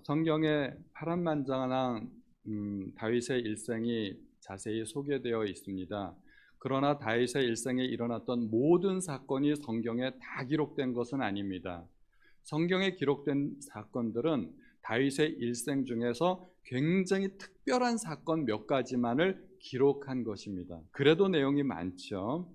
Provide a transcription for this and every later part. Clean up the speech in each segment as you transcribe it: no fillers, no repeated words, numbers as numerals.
성경에 파란만장한 다윗의 일생이 자세히 소개되어 있습니다. 그러나 다윗의 일생에 일어났던 모든 사건이 성경에 다 기록된 것은 아닙니다. 성경에 기록된 사건들은 다윗의 일생 중에서 굉장히 특별한 사건 몇 가지만을 기록한 것입니다. 그래도 내용이 많죠.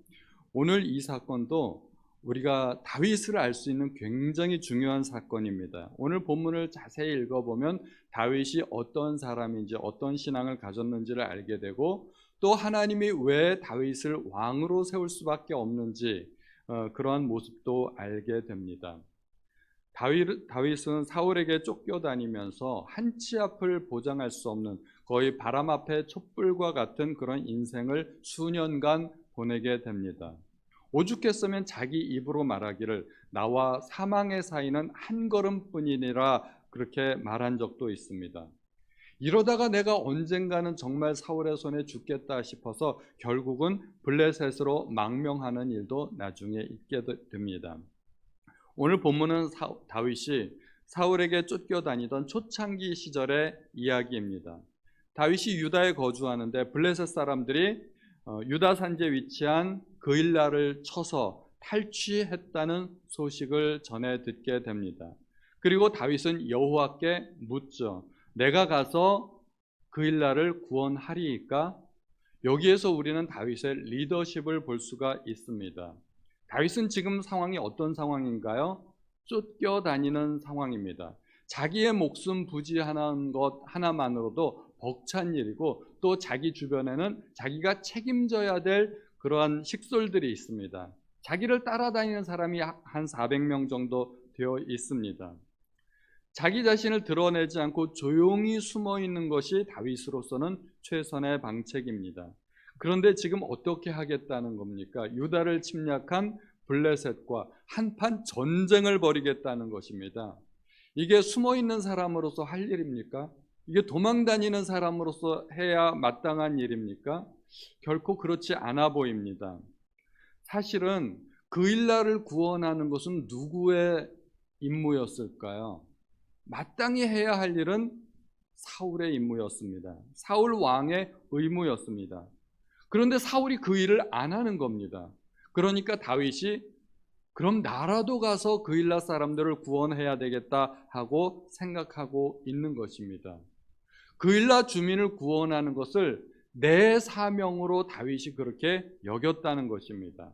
오늘 이 사건도 우리가 다윗을 알 수 있는 굉장히 중요한 사건입니다. 오늘 본문을 자세히 읽어보면 다윗이 어떤 사람인지 어떤 신앙을 가졌는지를 알게 되고, 또 하나님이 왜 다윗을 왕으로 세울 수밖에 없는지 그러한 모습도 알게 됩니다. 다윗은 사울에게 쫓겨다니면서 한치 앞을 보장할 수 없는, 거의 바람 앞에 촛불과 같은 그런 인생을 수년간 보내게 됩니다. 오죽했으면 자기 입으로 말하기를 나와 사망의 사이는 한 걸음뿐이니라 그렇게 말한 적도 있습니다. 이러다가 내가 언젠가는 정말 사울의 손에 죽겠다 싶어서 결국은 블레셋으로 망명하는 일도 나중에 있게 됩니다. 오늘 본문은 다윗이 사울에게 쫓겨다니던 초창기 시절의 이야기입니다. 다윗이 유다에 거주하는데 블레셋 사람들이 유다 산지에 위치한 그일라를 쳐서 탈취했다는 소식을 전해 듣게 됩니다. 그리고 다윗은 여호와께 묻죠. 내가 가서 그일라를 구원하리이까? 여기에서 우리는 다윗의 리더십을 볼 수가 있습니다. 다윗은 지금 상황이 어떤 상황인가요? 쫓겨다니는 상황입니다. 자기의 목숨 부지하는 것 하나만으로도 벅찬 일이고, 또 자기 주변에는 자기가 책임져야 될 그러한 식솔들이 있습니다. 자기를 따라다니는 사람이 한 400명 정도 되어 있습니다. 자기 자신을 드러내지 않고 조용히 숨어 있는 것이 다윗으로서는 최선의 방책입니다. 그런데 지금 어떻게 하겠다는 겁니까? 유다를 침략한 블레셋과 한판 전쟁을 벌이겠다는 것입니다. 이게 숨어 있는 사람으로서 할 일입니까? 이게 도망다니는 사람으로서 해야 마땅한 일입니까? 결코 그렇지 않아 보입니다. 사실은 그일라를 구원하는 것은 누구의 임무였을까요? 마땅히 해야 할 일은 사울의 임무였습니다. 사울 왕의 의무였습니다. 그런데 사울이 그 일을 안 하는 겁니다. 그러니까 다윗이 그럼 나라도 가서 그일라 사람들을 구원해야 되겠다 하고 생각하고 있는 것입니다. 그일라 주민을 구원하는 것을 내 사명으로 다윗이 그렇게 여겼다는 것입니다.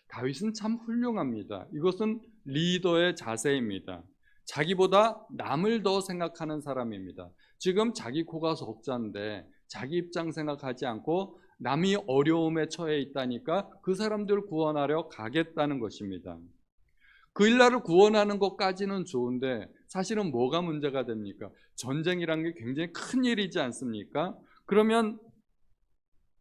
다윗은 참 훌륭합니다. 이것은 리더의 자세입니다. 자기보다 남을 더 생각하는 사람입니다. 지금 자기 코가 석자인데 자기 입장 생각하지 않고 남이 어려움에 처해 있다니까 그 사람들 구원하려 가겠다는 것입니다. 그일라를 구원하는 것까지는 좋은데 사실은 뭐가 문제가 됩니까? 전쟁이란 게 굉장히 큰 일이지 않습니까? 그러면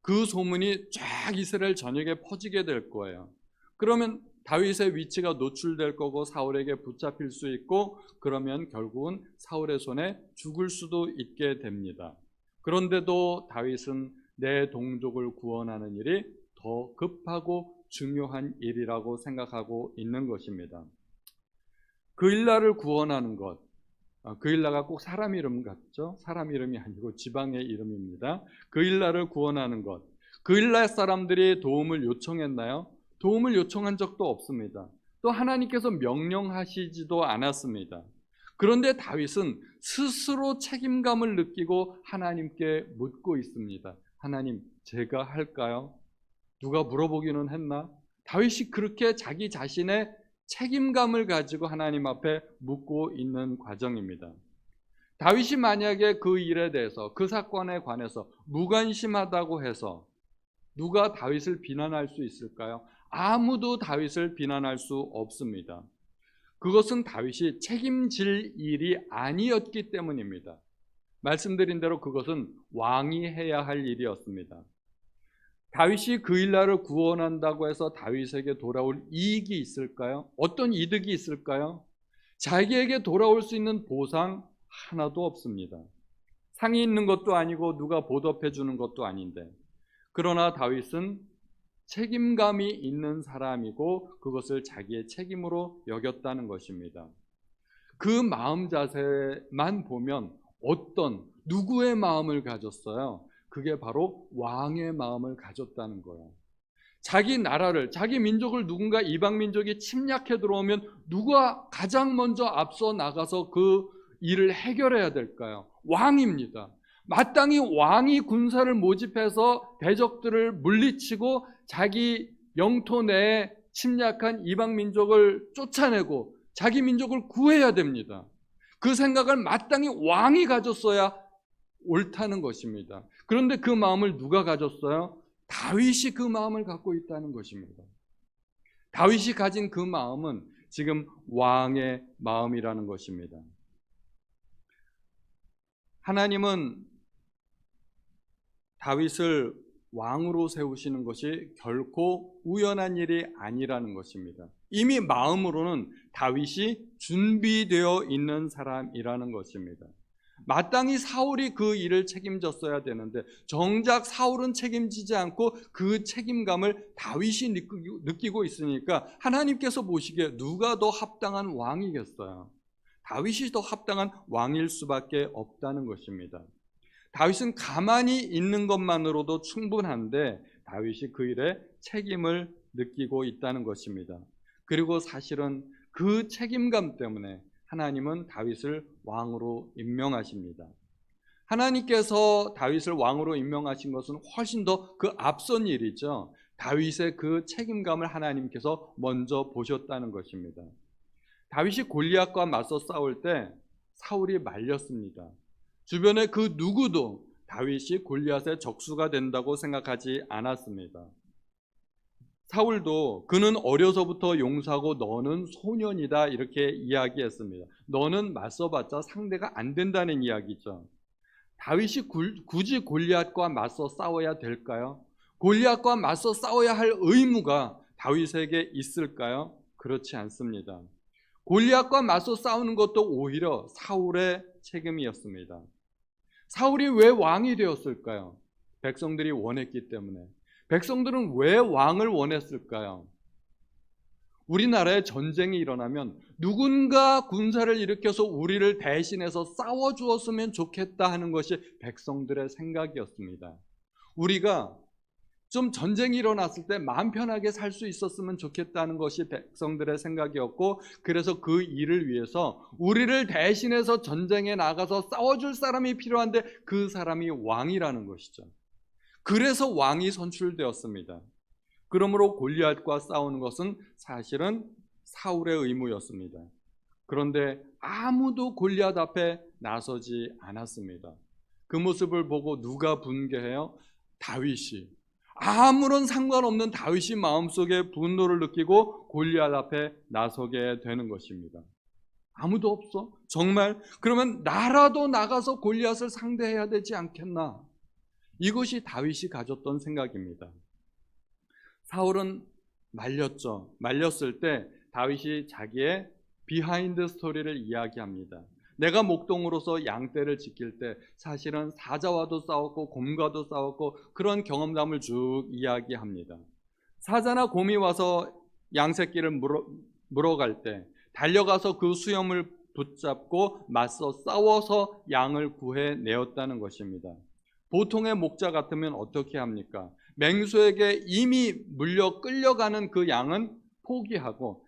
그 소문이 쫙 이스라엘 전역에 퍼지게 될 거예요. 그러면 다윗의 위치가 노출될 거고 사울에게 붙잡힐 수 있고, 그러면 결국은 사울의 손에 죽을 수도 있게 됩니다. 그런데도 다윗은 내 동족을 구원하는 일이 더 급하고 중요한 일이라고 생각하고 있는 것입니다. 그일라를 구원하는 것, 그일라가 꼭 사람 이름 같죠? 사람 이름이 아니고 지방의 이름입니다. 그일라를 구원하는 것, 그일라 사람들이 도움을 요청했나요? 도움을 요청한 적도 없습니다. 또 하나님께서 명령하시지도 않았습니다. 그런데 다윗은 스스로 책임감을 느끼고 하나님께 묻고 있습니다. 하나님, 제가 할까요? 누가 물어보기는 했나? 다윗이 그렇게 자기 자신의 책임감을 가지고 하나님 앞에 묻고 있는 과정입니다. 다윗이 만약에 그 일에 대해서, 그 사건에 관해서 무관심하다고 해서 누가 다윗을 비난할 수 있을까요? 아무도 다윗을 비난할 수 없습니다. 그것은 다윗이 책임질 일이 아니었기 때문입니다. 말씀드린 대로 그것은 왕이 해야 할 일이었습니다. 다윗이 그일라를 구원한다고 해서 다윗에게 돌아올 이익이 있을까요? 어떤 이득이 있을까요? 자기에게 돌아올 수 있는 보상 하나도 없습니다. 상이 있는 것도 아니고 누가 보답해 주는 것도 아닌데, 그러나 다윗은 책임감이 있는 사람이고 그것을 자기의 책임으로 여겼다는 것입니다. 그 마음 자세만 보면 어떤 누구의 마음을 가졌어요? 그게 바로 왕의 마음을 가졌다는 거예요. 자기 나라를, 자기 민족을 누군가 이방 민족이 침략해 들어오면 누가 가장 먼저 앞서 나가서 그 일을 해결해야 될까요? 왕입니다. 마땅히 왕이 군사를 모집해서 대적들을 물리치고 자기 영토 내에 침략한 이방 민족을 쫓아내고 자기 민족을 구해야 됩니다. 그 생각을 마땅히 왕이 가졌어야 옳다는 것입니다. 그런데 그 마음을 누가 가졌어요? 다윗이 그 마음을 갖고 있다는 것입니다. 다윗이 가진 그 마음은 지금 왕의 마음이라는 것입니다. 하나님은 다윗을 왕으로 세우시는 것이 결코 우연한 일이 아니라는 것입니다. 이미 마음으로는 다윗이 준비되어 있는 사람이라는 것입니다. 마땅히 사울이 그 일을 책임졌어야 되는데 정작 사울은 책임지지 않고 그 책임감을 다윗이 느끼고 있으니까 하나님께서 보시기에 누가 더 합당한 왕이겠어요? 다윗이 더 합당한 왕일 수밖에 없다는 것입니다. 다윗은 가만히 있는 것만으로도 충분한데 다윗이 그 일에 책임을 느끼고 있다는 것입니다. 그리고 사실은 그 책임감 때문에 하나님은 다윗을 왕으로 임명하십니다. 하나님께서 다윗을 왕으로 임명하신 것은 훨씬 더 그 앞선 일이죠. 다윗의 그 책임감을 하나님께서 먼저 보셨다는 것입니다. 다윗이 골리앗과 맞서 싸울 때 사울이 말렸습니다. 주변에 그 누구도 다윗이 골리앗의 적수가 된다고 생각하지 않았습니다. 사울도 그는 어려서부터 용사고 너는 소년이다 이렇게 이야기했습니다. 너는 맞서봤자 상대가 안 된다는 이야기죠. 다윗이 굳이 골리앗과 맞서 싸워야 될까요? 골리앗과 맞서 싸워야 할 의무가 다윗에게 있을까요? 그렇지 않습니다. 골리앗과 맞서 싸우는 것도 오히려 사울의 책임이었습니다. 사울이 왜 왕이 되었을까요? 백성들이 원했기 때문에. 백성들은 왜 왕을 원했을까요? 우리나라에 전쟁이 일어나면 누군가 군사를 일으켜서 우리를 대신해서 싸워주었으면 좋겠다 하는 것이 백성들의 생각이었습니다. 우리가 좀 전쟁이 일어났을 때 마음 편하게 살 수 있었으면 좋겠다는 것이 백성들의 생각이었고, 그래서 그 일을 위해서 우리를 대신해서 전쟁에 나가서 싸워줄 사람이 필요한데 그 사람이 왕이라는 것이죠. 그래서 왕이 선출되었습니다. 그러므로 골리앗과 싸우는 것은 사실은 사울의 의무였습니다. 그런데 아무도 골리앗 앞에 나서지 않았습니다. 그 모습을 보고 누가 분개해요? 다윗이. 아무런 상관없는 다윗이 마음속에 분노를 느끼고 골리앗 앞에 나서게 되는 것입니다. 아무도 없어? 정말? 그러면 나라도 나가서 골리앗을 상대해야 되지 않겠나? 이것이 다윗이 가졌던 생각입니다. 사울은 말렸죠. 말렸을 때 다윗이 자기의 비하인드 스토리를 이야기합니다. 내가 목동으로서 양떼를 지킬 때 사실은 사자와도 싸웠고 곰과도 싸웠고 그런 경험담을 쭉 이야기합니다. 사자나 곰이 와서 양 새끼를 물어갈 때 달려가서 그 수염을 붙잡고 맞서 싸워서 양을 구해내었다는 것입니다. 보통의 목자 같으면 어떻게 합니까? 맹수에게 이미 물려 끌려가는 그 양은 포기하고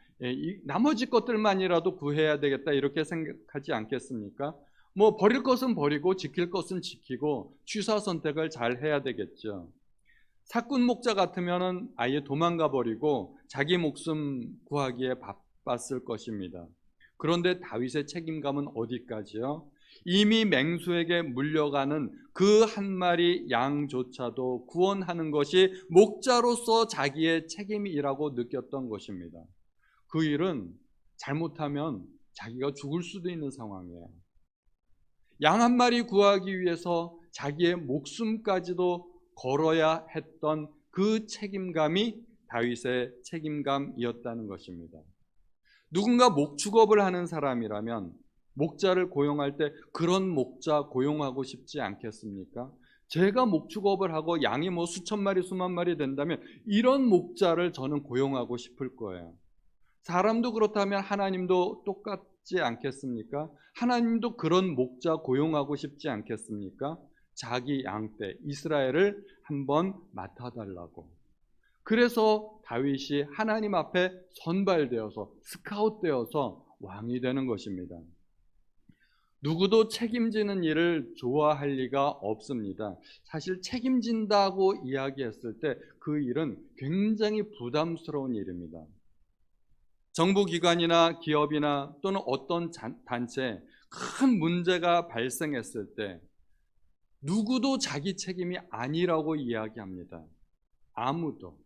나머지 것들만이라도 구해야 되겠다 이렇게 생각하지 않겠습니까? 뭐 버릴 것은 버리고 지킬 것은 지키고 취사 선택을 잘 해야 되겠죠. 사꾼 목자 같으면은 아예 도망가 버리고 자기 목숨 구하기에 바빴을 것입니다. 그런데 다윗의 책임감은 어디까지요? 이미 맹수에게 물려가는 그 한 마리 양조차도 구원하는 것이 목자로서 자기의 책임이라고 느꼈던 것입니다. 그 일은 잘못하면 자기가 죽을 수도 있는 상황이에요. 양 한 마리 구하기 위해서 자기의 목숨까지도 걸어야 했던 그 책임감이 다윗의 책임감이었다는 것입니다. 누군가 목축업을 하는 사람이라면 목자를 고용할 때 그런 목자 고용하고 싶지 않겠습니까? 제가 목축업을 하고 양이 뭐 수천 마리 수만 마리 된다면 이런 목자를 저는 고용하고 싶을 거예요. 사람도 그렇다면 하나님도 똑같지 않겠습니까? 하나님도 그런 목자 고용하고 싶지 않겠습니까? 자기 양떼 이스라엘을 한번 맡아달라고. 그래서 다윗이 하나님 앞에 선발되어서 스카웃되어서 왕이 되는 것입니다. 누구도 책임지는 일을 좋아할 리가 없습니다. 사실 책임진다고 이야기했을 때 그 일은 굉장히 부담스러운 일입니다. 정부기관이나 기업이나 또는 어떤 단체에 큰 문제가 발생했을 때 누구도 자기 책임이 아니라고 이야기합니다. 아무도.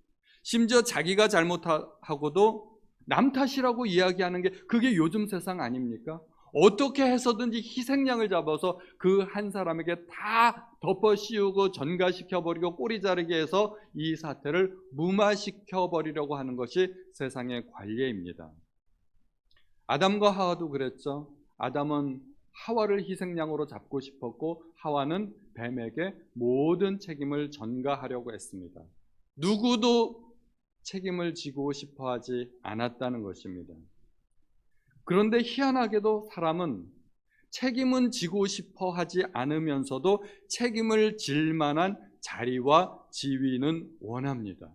심지어 자기가 잘못하고도 남 탓이라고 이야기하는 게 그게 요즘 세상 아닙니까? 어떻게 해서든지 희생양을 잡아서 그 한 사람에게 다 덮어 씌우고 전가시켜버리고 꼬리 자르게 해서 이 사태를 무마시켜버리려고 하는 것이 세상의 관례입니다. 아담과 하와도 그랬죠. 아담은 하와를 희생양으로 잡고 싶었고 하와는 뱀에게 모든 책임을 전가하려고 했습니다. 누구도 책임을 지고 싶어 하지 않았다는 것입니다. 그런데 희한하게도 사람은 책임은 지고 싶어 하지 않으면서도 책임을 질 만한 자리와 지위는 원합니다.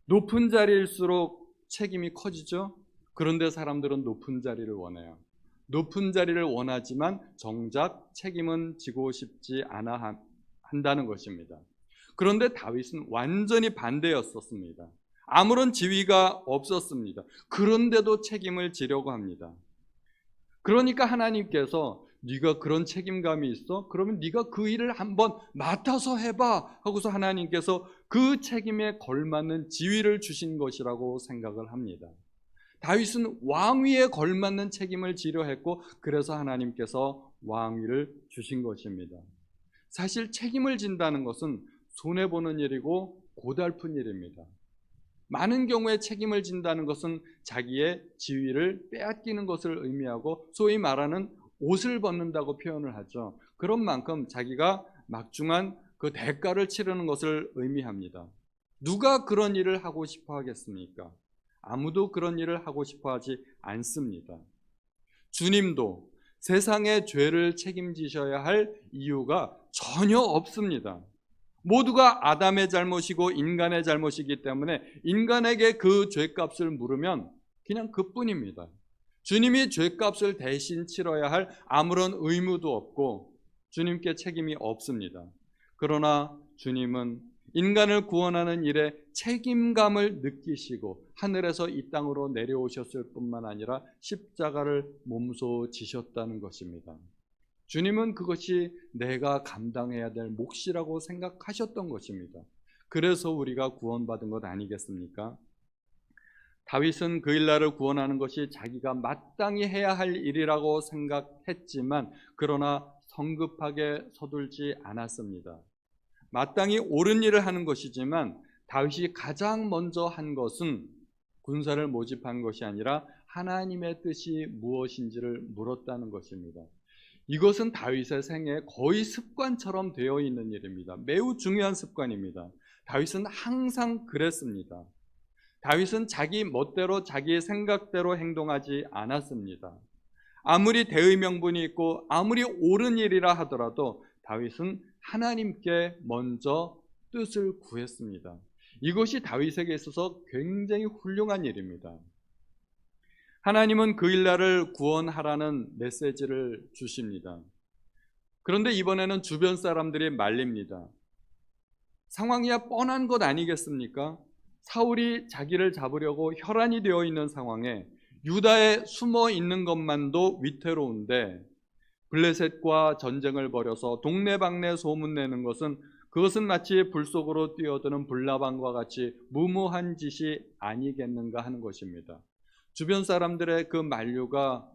높은 자리일수록 책임이 커지죠. 그런데 사람들은 높은 자리를 원해요. 높은 자리를 원하지만 정작 책임은 지고 싶지 않아 한다는 것입니다. 그런데 다윗은 완전히 반대였었습니다. 아무런 지위가 없었습니다. 그런데도 책임을 지려고 합니다. 그러니까 하나님께서 네가 그런 책임감이 있어? 그러면 네가 그 일을 한번 맡아서 해봐 하고서 하나님께서 그 책임에 걸맞는 지위를 주신 것이라고 생각을 합니다. 다윗은 왕위에 걸맞는 책임을 지려 했고 그래서 하나님께서 왕위를 주신 것입니다. 사실 책임을 진다는 것은 손해보는 일이고 고달픈 일입니다. 많은 경우에 책임을 진다는 것은 자기의 지위를 빼앗기는 것을 의미하고 소위 말하는 옷을 벗는다고 표현을 하죠. 그런 만큼 자기가 막중한 그 대가를 치르는 것을 의미합니다. 누가 그런 일을 하고 싶어 하겠습니까? 아무도 그런 일을 하고 싶어 하지 않습니다. 주님도 세상의 죄를 책임지셔야 할 이유가 전혀 없습니다. 모두가 아담의 잘못이고 인간의 잘못이기 때문에 인간에게 그 죄값을 물으면 그냥 그뿐입니다. 주님이 죄값을 대신 치러야 할 아무런 의무도 없고 주님께 책임이 없습니다. 그러나 주님은 인간을 구원하는 일에 책임감을 느끼시고 하늘에서 이 땅으로 내려오셨을 뿐만 아니라 십자가를 몸소 지셨다는 것입니다. 주님은 그것이 내가 감당해야 될 몫이라고 생각하셨던 것입니다. 그래서 우리가 구원받은 것 아니겠습니까? 다윗은 그 일날을 구원하는 것이 자기가 마땅히 해야 할 일이라고 생각했지만 그러나 성급하게 서둘지 않았습니다. 마땅히 옳은 일을 하는 것이지만 다윗이 가장 먼저 한 것은 군사를 모집한 것이 아니라 하나님의 뜻이 무엇인지를 물었다는 것입니다. 이것은 다윗의 생애에 거의 습관처럼 되어 있는 일입니다. 매우 중요한 습관입니다. 다윗은 항상 그랬습니다. 다윗은 자기 멋대로 자기 생각대로 행동하지 않았습니다. 아무리 대의 명분이 있고 아무리 옳은 일이라 하더라도 다윗은 하나님께 먼저 뜻을 구했습니다. 이것이 다윗에게 있어서 굉장히 훌륭한 일입니다. 하나님은 그 일날을 구원하라는 메시지를 주십니다. 그런데 이번에는 주변 사람들이 말립니다. 상황이야 뻔한 것 아니겠습니까? 사울이 자기를 잡으려고 혈안이 되어 있는 상황에 유다에 숨어 있는 것만도 위태로운데 블레셋과 전쟁을 벌여서 동네방네 소문내는 것은 그것은 마치 불 속으로 뛰어드는 불나방과 같이 무모한 짓이 아니겠는가 하는 것입니다. 주변 사람들의 그 만류가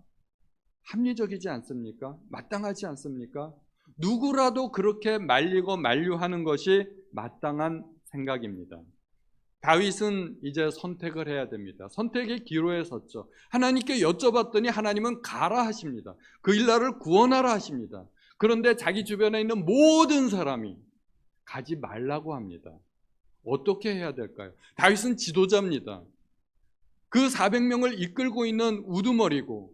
합리적이지 않습니까? 마땅하지 않습니까? 누구라도 그렇게 말리고 만류하는 것이 마땅한 생각입니다. 다윗은 이제 선택을 해야 됩니다. 선택의 기로에 섰죠. 하나님께 여쭤봤더니 하나님은 가라 하십니다. 그 일날을 구원하라 하십니다. 그런데 자기 주변에 있는 모든 사람이 가지 말라고 합니다. 어떻게 해야 될까요? 다윗은 지도자입니다. 그 400명을 이끌고 있는 우두머리고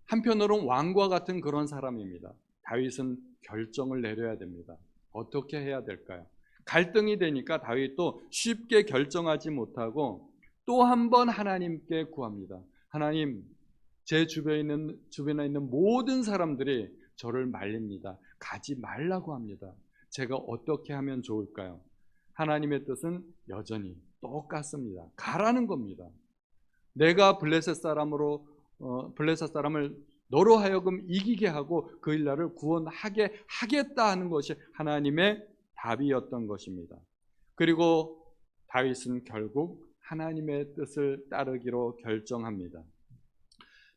한편으로는 왕과 같은 그런 사람입니다. 다윗은 결정을 내려야 됩니다. 어떻게 해야 될까요? 갈등이 되니까 다윗도 쉽게 결정하지 못하고 또 한 번 하나님께 구합니다. 하나님, 제 주변에 있는 모든 사람들이 저를 말립니다. 가지 말라고 합니다. 제가 어떻게 하면 좋을까요? 하나님의 뜻은 여전히 똑같습니다. 가라는 겁니다. 내가 블레셋 사람을 너로 하여금 이기게 하고 그 일날을 구원하게 하겠다 하는 것이 하나님의 답이었던 것입니다. 그리고 다윗은 결국 하나님의 뜻을 따르기로 결정합니다.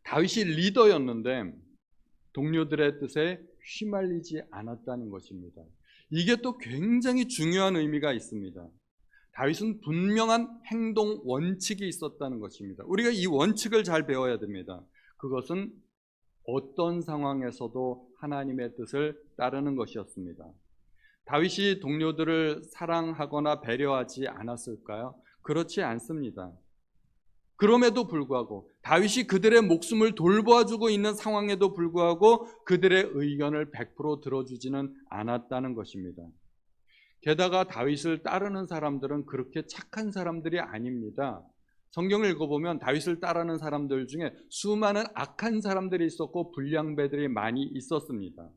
다윗이 리더였는데 동료들의 뜻에 휘말리지 않았다는 것입니다. 이게 또 굉장히 중요한 의미가 있습니다. 다윗은 분명한 행동 원칙이 있었다는 것입니다. 우리가 이 원칙을 잘 배워야 됩니다. 그것은 어떤 상황에서도 하나님의 뜻을 따르는 것이었습니다. 다윗이 동료들을 사랑하거나 배려하지 않았을까요? 그렇지 않습니다. 그럼에도 불구하고 다윗이 그들의 목숨을 돌봐주고 있는 상황에도 불구하고 그들의 의견을 100% 들어주지는 않았다는 것입니다. 게다가 다윗을 따르는 사람들은 그렇게 착한 사람들이 아닙니다. 성경을 읽어보면 다윗을 따르는 사람들 중에 수많은 악한 사람들이 있었고 불량배들이 많이 있었습니다.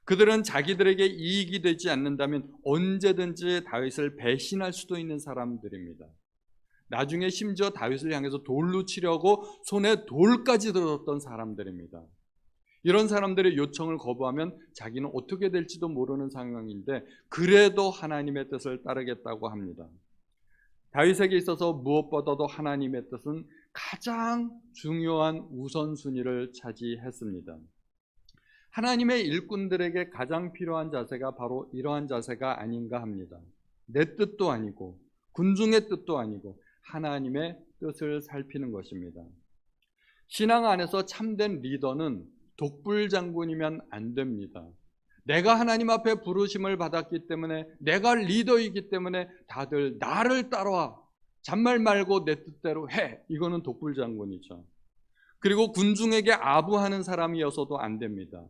그들은 자기들에게 이익이 되지 않는다면 언제든지 다윗을 배신할 수도 있는 사람들입니다. 나중에 심지어 다윗을 향해서 돌로 치려고 손에 돌까지 들었던 사람들입니다. 이런 사람들의 요청을 거부하면 자기는 어떻게 될지도 모르는 상황인데 그래도 하나님의 뜻을 따르겠다고 합니다. 다윗에게 있어서 무엇보다도 하나님의 뜻은 가장 중요한 우선순위를 차지했습니다. 하나님의 일꾼들에게 가장 필요한 자세가 바로 이러한 자세가 아닌가 합니다. 내 뜻도 아니고 군중의 뜻도 아니고 하나님의 뜻을 살피는 것입니다. 신앙 안에서 참된 리더는 독불장군이면 안 됩니다. 내가 하나님 앞에 부르심을 받았기 때문에 내가 리더이기 때문에 다들 나를 따라와. 잔말 말고 내 뜻대로 해. 이거는 독불장군이죠. 그리고 군중에게 아부하는 사람이어서도 안 됩니다.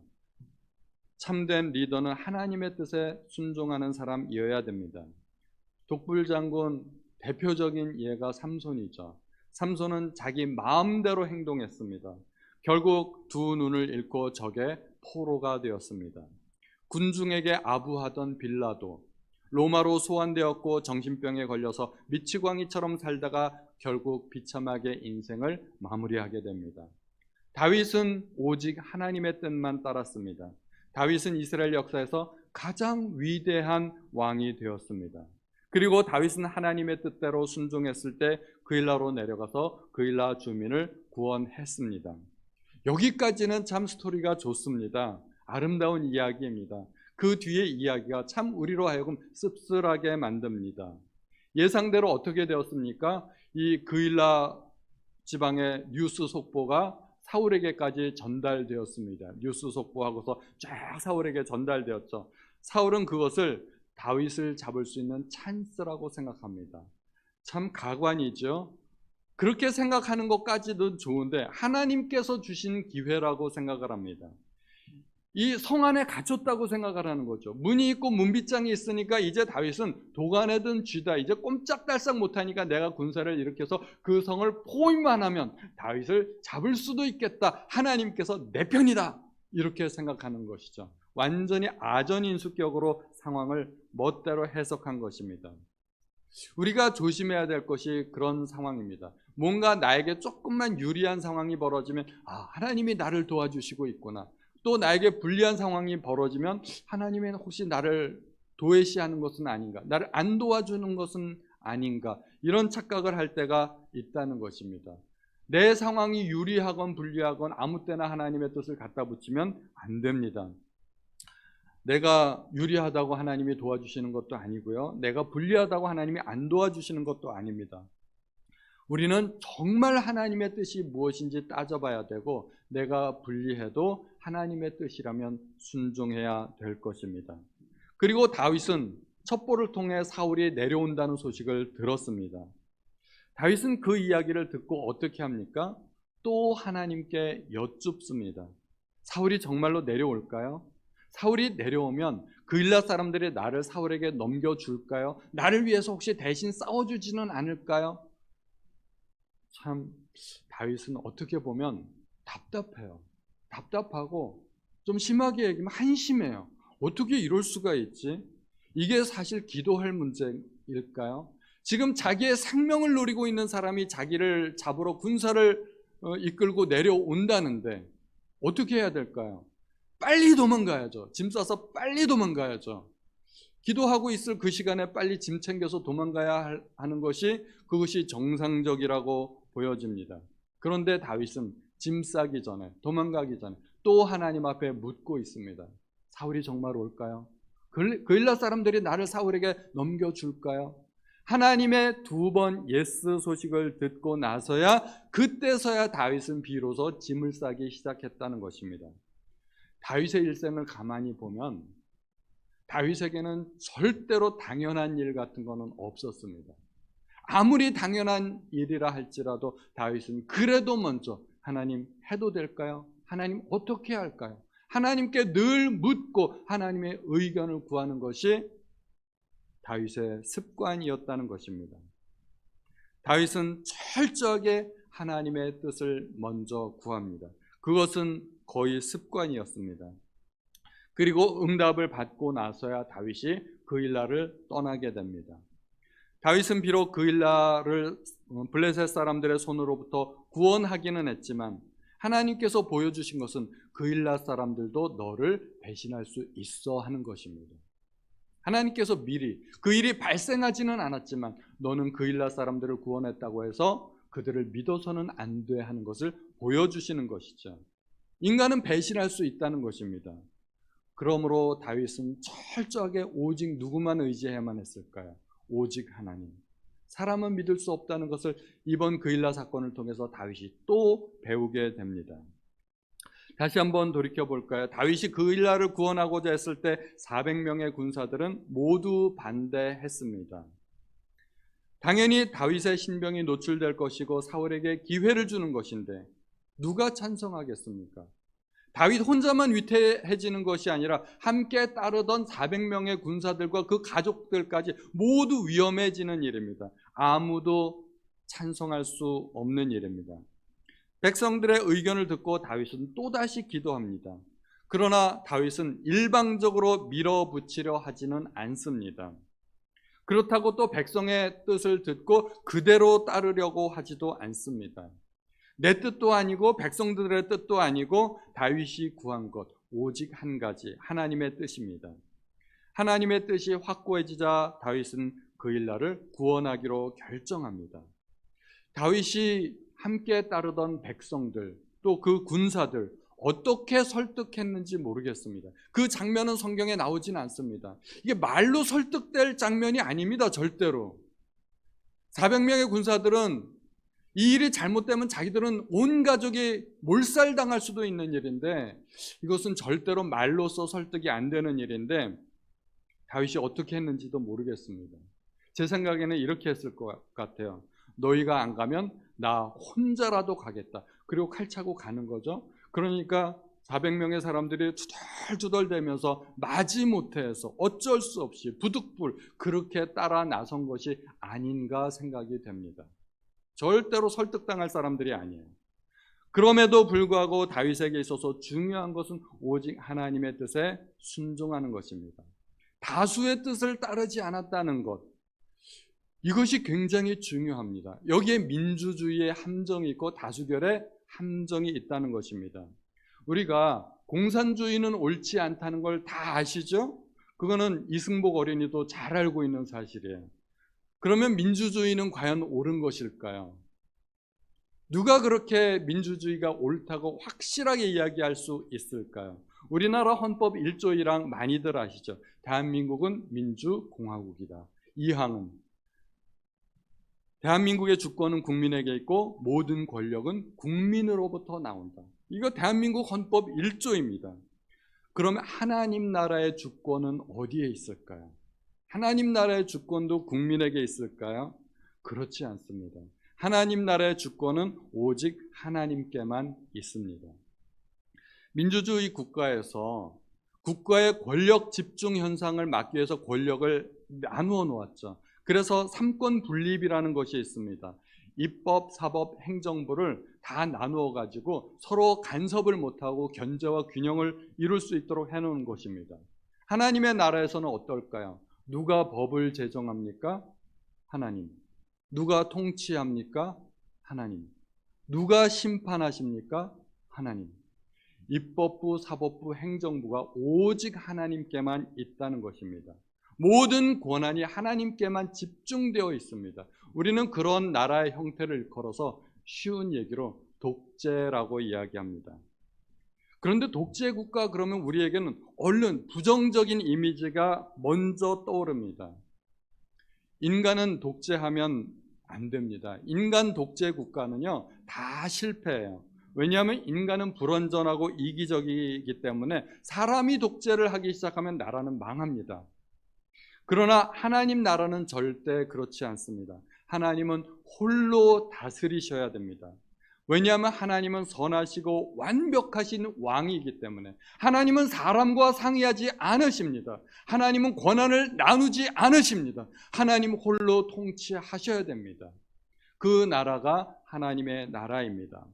참된 리더는 하나님의 뜻에 순종하는 사람이어야 됩니다. 독불장군 대표적인 예가 삼손이죠. 삼손은 자기 마음대로 행동했습니다. 결국 두 눈을 잃고 적의 포로가 되었습니다. 군중에게 아부하던 빌라도 로마로 소환되었고 정신병에 걸려서 미치광이처럼 살다가 결국 비참하게 인생을 마무리하게 됩니다. 다윗은 오직 하나님의 뜻만 따랐습니다. 다윗은 이스라엘 역사에서 가장 위대한 왕이 되었습니다. 그리고 다윗은 하나님의 뜻대로 순종했을 때 그일라로 내려가서 그일라 주민을 구원했습니다. 여기까지는 참 스토리가 좋습니다. 아름다운 이야기입니다. 그 뒤에 이야기가 참 우리로 하여금 씁쓸하게 만듭니다. 예상대로 어떻게 되었습니까? 이 그일라 지방의 뉴스 속보가 사울에게까지 전달되었습니다. 뉴스 속보하고서 쫙 사울에게 전달되었죠. 사울은 그것을 다윗을 잡을 수 있는 찬스라고 생각합니다. 참 가관이죠. 그렇게 생각하는 것까지도 좋은데 하나님께서 주신 기회라고 생각을 합니다. 이 성 안에 갇혔다고 생각을 하는 거죠. 문이 있고 문빗장이 있으니까 이제 다윗은 도간에든 쥐다. 이제 꼼짝달싹 못하니까 내가 군사를 일으켜서 그 성을 포위만 하면 다윗을 잡을 수도 있겠다. 하나님께서 내 편이다. 이렇게 생각하는 것이죠. 완전히 아전인수격으로 상황을 멋대로 해석한 것입니다. 우리가 조심해야 될 것이 그런 상황입니다. 뭔가 나에게 조금만 유리한 상황이 벌어지면 하나님이 나를 도와주시고 있구나. 또 나에게 불리한 상황이 벌어지면 하나님이 혹시 나를 도외시하는 것은 아닌가, 나를 안 도와주는 것은 아닌가, 이런 착각을 할 때가 있다는 것입니다. 내 상황이 유리하건 불리하건 아무 때나 하나님의 뜻을 갖다 붙이면 안 됩니다. 내가 유리하다고 하나님이 도와주시는 것도 아니고요, 내가 불리하다고 하나님이 안 도와주시는 것도 아닙니다. 우리는 정말 하나님의 뜻이 무엇인지 따져봐야 되고, 내가 불리해도 하나님의 뜻이라면 순종해야 될 것입니다. 그리고 다윗은 첩보를 통해 사울이 내려온다는 소식을 들었습니다. 다윗은 그 이야기를 듣고 어떻게 합니까? 또 하나님께 여쭙습니다. 사울이 정말로 내려올까요? 사울이 내려오면 그일라 사람들이 나를 사울에게 넘겨줄까요? 나를 위해서 혹시 대신 싸워주지는 않을까요? 참 다윗은 어떻게 보면 답답해요. 답답하고 좀 심하게 얘기하면 한심해요. 어떻게 이럴 수가 있지? 이게 사실 기도할 문제일까요? 지금 자기의 생명을 노리고 있는 사람이 자기를 잡으러 군사를 이끌고 내려온다는데 어떻게 해야 될까요? 빨리 도망가야죠. 짐 싸서 빨리 도망가야죠. 기도하고 있을 그 시간에 빨리 짐 챙겨서 도망가야 하는 것이 그것이 정상적이라고 보여집니다. 그런데 다윗은 짐 싸기 전에, 도망가기 전에 또 하나님 앞에 묻고 있습니다. 사울이 정말 올까요? 그일라 사람들이 나를 사울에게 넘겨줄까요? 하나님의 두 번 예스 소식을 듣고 나서야, 그때서야 다윗은 비로소 짐을 싸기 시작했다는 것입니다. 다윗의 일생을 가만히 보면 다윗에게는 절대로 당연한 일 같은 것은 없었습니다. 아무리 당연한 일이라 할지라도 다윗은 그래도 먼저 하나님 해도 될까요? 하나님 어떻게 할까요? 하나님께 늘 묻고 하나님의 의견을 구하는 것이 다윗의 습관이었다는 것입니다. 다윗은 철저하게 하나님의 뜻을 먼저 구합니다. 그것은 거의 습관이었습니다. 그리고 응답을 받고 나서야 다윗이 그일라를 떠나게 됩니다. 다윗은 비록 그일라를 블레셋 사람들의 손으로부터 구원하기는 했지만 하나님께서 보여주신 것은 그일라 사람들도 너를 배신할 수 있어 하는 것입니다. 하나님께서 미리 그 일이 발생하지는 않았지만 너는 그일라 사람들을 구원했다고 해서 그들을 믿어서는 안 돼 하는 것을 보여주시는 것이죠. 인간은 배신할 수 있다는 것입니다. 그러므로 다윗은 철저하게 오직 누구만 의지해야만 했을까요? 오직 하나님. 사람은 믿을 수 없다는 것을 이번 그일라 사건을 통해서 다윗이 또 배우게 됩니다. 다시 한번 돌이켜 볼까요? 다윗이 그일라를 구원하고자 했을 때 400명의 군사들은 모두 반대했습니다. 당연히 다윗의 신병이 노출될 것이고 사울에게 기회를 주는 것인데 누가 찬성하겠습니까? 다윗 혼자만 위태해지는 것이 아니라 함께 따르던 400명의 군사들과 그 가족들까지 모두 위험해지는 일입니다. 아무도 찬성할 수 없는 일입니다. 백성들의 의견을 듣고 다윗은 또다시 기도합니다. 그러나 다윗은 일방적으로 밀어붙이려 하지는 않습니다. 그렇다고 또 백성의 뜻을 듣고 그대로 따르려고 하지도 않습니다. 내 뜻도 아니고 백성들의 뜻도 아니고 다윗이 구한 것 오직 한 가지, 하나님의 뜻입니다. 하나님의 뜻이 확고해지자 다윗은 그일라를 구원하기로 결정합니다. 다윗이 함께 따르던 백성들, 또 그 군사들 어떻게 설득했는지 모르겠습니다. 그 장면은 성경에 나오진 않습니다. 이게 말로 설득될 장면이 아닙니다. 절대로. 400명의 군사들은 이 일이 잘못되면 자기들은 온 가족이 몰살당할 수도 있는 일인데 이것은 절대로 말로써 설득이 안 되는 일인데 다윗이 어떻게 했는지도 모르겠습니다. 제 생각에는 이렇게 했을 것 같아요. 너희가 안 가면 나 혼자라도 가겠다. 그리고 칼 차고 가는 거죠. 그러니까 400명의 사람들이 투덜투덜대면서 마지못해서 어쩔 수 없이 부득불 그렇게 따라 나선 것이 아닌가 생각이 됩니다. 절대로 설득당할 사람들이 아니에요. 그럼에도 불구하고 다윗에게 있어서 중요한 것은 오직 하나님의 뜻에 순종하는 것입니다. 다수의 뜻을 따르지 않았다는 것, 이것이 굉장히 중요합니다. 여기에 민주주의의 함정이 있고 다수결의 함정이 있다는 것입니다. 우리가 공산주의는 옳지 않다는 걸 다 아시죠? 그거는 이승복 어린이도 잘 알고 있는 사실이에요. 그러면 민주주의는 과연 옳은 것일까요? 누가 그렇게 민주주의가 옳다고 확실하게 이야기할 수 있을까요? 우리나라 헌법 1조 1항 많이들 아시죠? 대한민국은 민주공화국이다. 2항은 대한민국의 주권은 국민에게 있고 모든 권력은 국민으로부터 나온다. 이거 대한민국 헌법 1조입니다. 그러면 하나님 나라의 주권은 어디에 있을까요? 하나님 나라의 주권도 국민에게 있을까요? 그렇지 않습니다. 하나님 나라의 주권은 오직 하나님께만 있습니다. 민주주의 국가에서 국가의 권력 집중 현상을 막기 위해서 권력을 나누어 놓았죠. 그래서 삼권 분립이라는 것이 있습니다. 입법, 사법, 행정부를 다 나누어 가지고 서로 간섭을 못하고 견제와 균형을 이룰 수 있도록 해놓은 것입니다. 하나님의 나라에서는 어떨까요? 누가 법을 제정합니까? 하나님. 누가 통치합니까? 하나님. 누가 심판하십니까? 하나님. 입법부, 사법부, 행정부가 오직 하나님께만 있다는 것입니다. 모든 권한이 하나님께만 집중되어 있습니다. 우리는 그런 나라의 형태를 걸어서 쉬운 얘기로 독재라고 이야기합니다. 그런데 독재 국가 그러면 우리에게는 얼른 부정적인 이미지가 먼저 떠오릅니다. 인간은 독재하면 안 됩니다. 인간 독재 국가는요, 다 실패해요. 왜냐하면 인간은 불완전하고 이기적이기 때문에 사람이 독재를 하기 시작하면 나라는 망합니다. 그러나 하나님 나라는 절대 그렇지 않습니다. 하나님은 홀로 다스리셔야 됩니다. 왜냐하면 하나님은 선하시고 완벽하신 왕이기 때문에. 하나님은 사람과 상의하지 않으십니다. 하나님은 권한을 나누지 않으십니다. 하나님 홀로 통치하셔야 됩니다. 그 나라가 하나님의 나라입니다.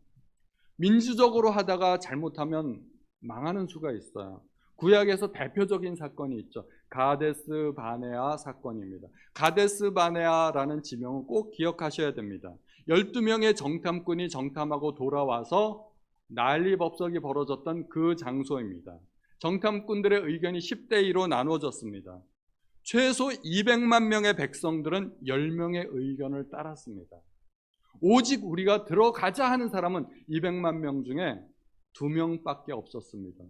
민주적으로 하다가 잘못하면 망하는 수가 있어요. 구약에서 대표적인 사건이 있죠. 가데스 바네아 사건입니다. 가데스 바네아라는 지명은 꼭 기억하셔야 됩니다. 12명의 정탐꾼이 정탐하고 돌아와서 난리법석이 벌어졌던 그 장소입니다. 정탐꾼들의 의견이 10대 2로 나눠졌습니다. 최소 200만 명의 백성들은 10명의 의견을 따랐습니다. 오직 우리가 들어가자 하는 사람은 200만 명 중에 2명밖에 없었습니다.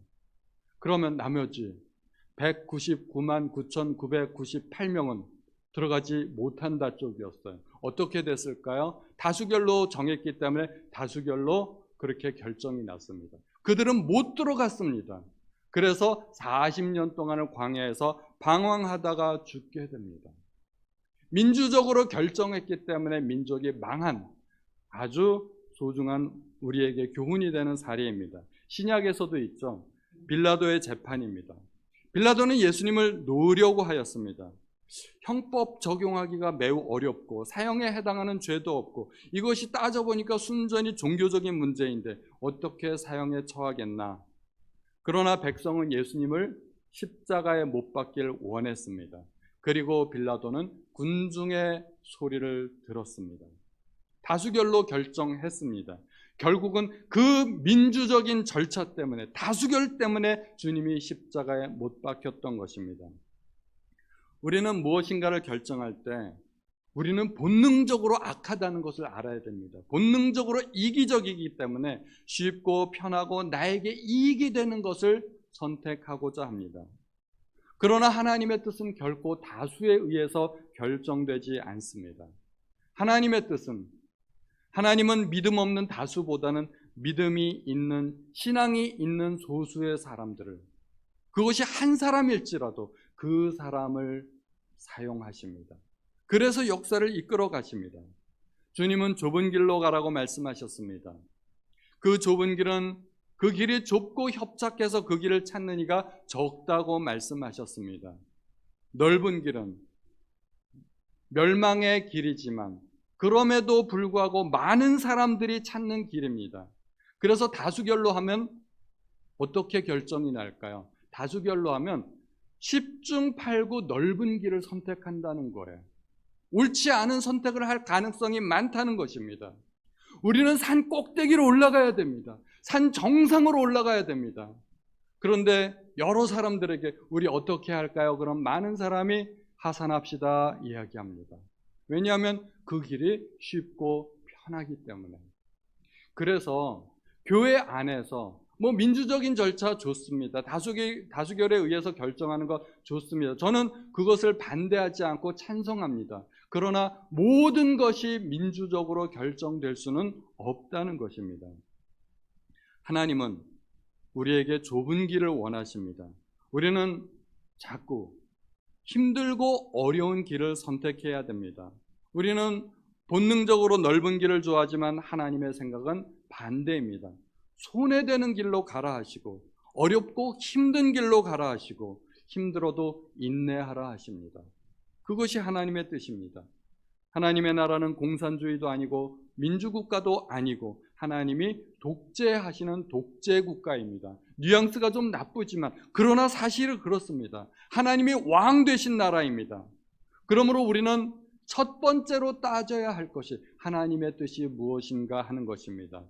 그러면 나머지 199만 9,998명은 들어가지 못한다 쪽이었어요. 어떻게 됐을까요? 다수결로 정했기 때문에 다수결로 그렇게 결정이 났습니다. 그들은 못 들어갔습니다. 그래서 40년 동안을 광야에서 방황하다가 죽게 됩니다. 민주적으로 결정했기 때문에 민족이 망한 아주 소중한 우리에게 교훈이 되는 사례입니다. 신약에서도 있죠. 빌라도의 재판입니다. 빌라도는 예수님을 놓으려고 하였습니다. 형법 적용하기가 매우 어렵고 사형에 해당하는 죄도 없고 이것이 따져보니까 순전히 종교적인 문제인데 어떻게 사형에 처하겠나. 그러나 백성은 예수님을 십자가에 못 박길 원했습니다. 그리고 빌라도는 군중의 소리를 들었습니다. 다수결로 결정했습니다. 결국은 그 민주적인 절차 때문에, 다수결 때문에 주님이 십자가에 못 박혔던 것입니다. 우리는 무엇인가를 결정할 때 우리는 본능적으로 악하다는 것을 알아야 됩니다. 본능적으로 이기적이기 때문에 쉽고 편하고 나에게 이익이 되는 것을 선택하고자 합니다. 그러나 하나님의 뜻은 결코 다수에 의해서 결정되지 않습니다. 하나님의 뜻은, 하나님은 믿음 없는 다수보다는 믿음이 있는, 신앙이 있는 소수의 사람들을, 그것이 한 사람일지라도 그 사람을 사용하십니다. 그래서 역사를 이끌어 가십니다. 주님은 좁은 길로 가라고 말씀하셨습니다. 그 좁은 길은, 그 길이 좁고 협착해서 그 길을 찾는 이가 적다고 말씀하셨습니다. 넓은 길은 멸망의 길이지만 그럼에도 불구하고 많은 사람들이 찾는 길입니다. 그래서 다수결로 하면 어떻게 결정이 날까요? 다수결로 하면 10중 8구 넓은 길을 선택한다는 거예요. 옳지 않은 선택을 할 가능성이 많다는 것입니다. 우리는 산 꼭대기로 올라가야 됩니다. 산 정상으로 올라가야 됩니다. 그런데 여러 사람들에게 우리 어떻게 할까요? 그럼 많은 사람이 하산합시다 이야기합니다. 왜냐하면 그 길이 쉽고 편하기 때문에. 그래서 교회 안에서 민주적인 절차 좋습니다. 다수결에 의해서 결정하는 것 좋습니다. 저는 그것을 반대하지 않고 찬성합니다. 그러나 모든 것이 민주적으로 결정될 수는 없다는 것입니다. 하나님은 우리에게 좁은 길을 원하십니다. 우리는 자꾸 힘들고 어려운 길을 선택해야 됩니다. 우리는 본능적으로 넓은 길을 좋아하지만 하나님의 생각은 반대입니다. 손해되는 길로 가라 하시고 어렵고 힘든 길로 가라 하시고 힘들어도 인내하라 하십니다. 그것이 하나님의 뜻입니다. 하나님의 나라는 공산주의도 아니고 민주국가도 아니고 하나님이 독재하시는 독재국가입니다. 뉘앙스가 좀 나쁘지만 그러나 사실은 그렇습니다. 하나님이 왕 되신 나라입니다. 그러므로 우리는 첫 번째로 따져야 할 것이 하나님의 뜻이 무엇인가 하는 것입니다.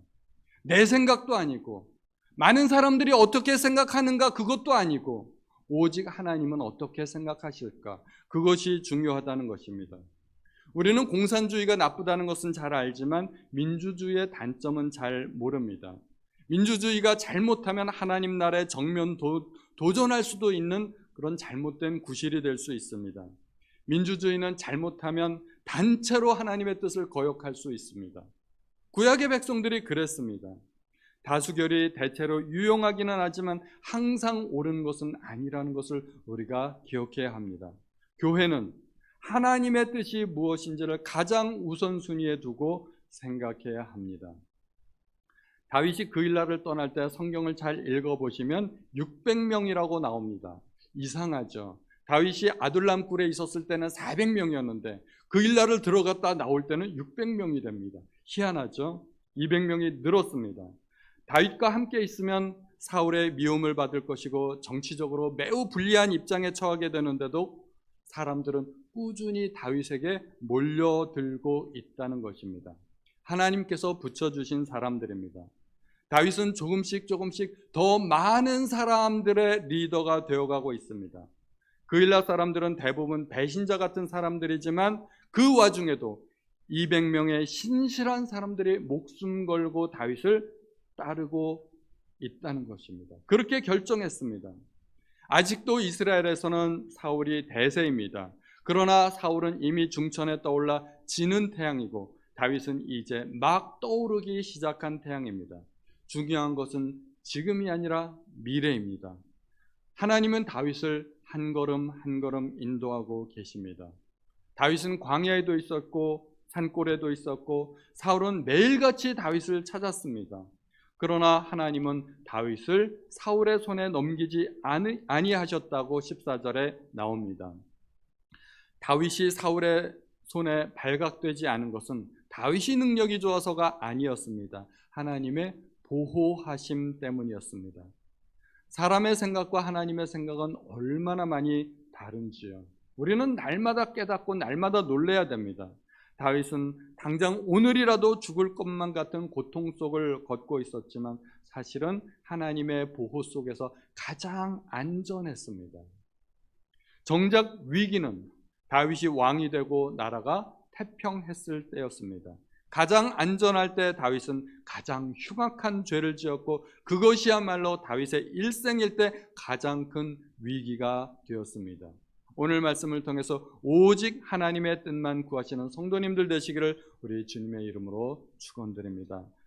내 생각도 아니고 많은 사람들이 어떻게 생각하는가 그것도 아니고 오직 하나님은 어떻게 생각하실까 그것이 중요하다는 것입니다. 우리는 공산주의가 나쁘다는 것은 잘 알지만 민주주의의 단점은 잘 모릅니다. 민주주의가 잘못하면 하나님 나라에 정면 도전할 수도 있는 그런 잘못된 구실이 될 수 있습니다. 민주주의는 잘못하면 단체로 하나님의 뜻을 거역할 수 있습니다. 구약의 백성들이 그랬습니다. 다수결이 대체로 유용하기는 하지만 항상 옳은 것은 아니라는 것을 우리가 기억해야 합니다. 교회는 하나님의 뜻이 무엇인지를 가장 우선순위에 두고 생각해야 합니다. 다윗이 그 일날을 떠날 때 성경을 잘 읽어보시면 600명이라고 나옵니다. 이상하죠. 다윗이 아둘람 굴에 있었을 때는 400명이었는데 그 일날을 들어갔다 나올 때는 600명이 됩니다. 희한하죠. 200명이 늘었습니다. 다윗과 함께 있으면 사울의 미움을 받을 것이고 정치적으로 매우 불리한 입장에 처하게 되는데도 사람들은 꾸준히 다윗에게 몰려들고 있다는 것입니다. 하나님께서 붙여주신 사람들입니다. 다윗은 조금씩 더 많은 사람들의 리더가 되어가고 있습니다. 그 일날 사람들은 대부분 배신자 같은 사람들이지만 그 와중에도 200명의 신실한 사람들이 목숨 걸고 다윗을 따르고 있다는 것입니다. 그렇게 결정했습니다. 아직도 이스라엘에서는 사울이 대세입니다. 그러나 사울은 이미 중천에 떠올라 지는 태양이고 다윗은 이제 막 떠오르기 시작한 태양입니다. 중요한 것은 지금이 아니라 미래입니다. 하나님은 다윗을 한 걸음 한 걸음 인도하고 계십니다. 다윗은 광야에도 있었고 산골에도 있었고 사울은 매일같이 다윗을 찾았습니다. 그러나 하나님은 다윗을 사울의 손에 넘기지 아니하셨다고 14절에 나옵니다. 다윗이 사울의 손에 발각되지 않은 것은 다윗이 능력이 좋아서가 아니었습니다. 하나님의 보호하심 때문이었습니다. 사람의 생각과 하나님의 생각은 얼마나 많이 다른지요. 우리는 날마다 깨닫고 날마다 놀라야 됩니다. 다윗은 당장 오늘이라도 죽을 것만 같은 고통 속을 걷고 있었지만 사실은 하나님의 보호 속에서 가장 안전했습니다. 정작 위기는 다윗이 왕이 되고 나라가 태평했을 때였습니다. 가장 안전할 때 다윗은 가장 흉악한 죄를 지었고 그것이야말로 다윗의 일생일 때 가장 큰 위기가 되었습니다. 오늘 말씀을 통해서 오직 하나님의 뜻만 구하시는 성도님들 되시기를 우리 주님의 이름으로 축원드립니다.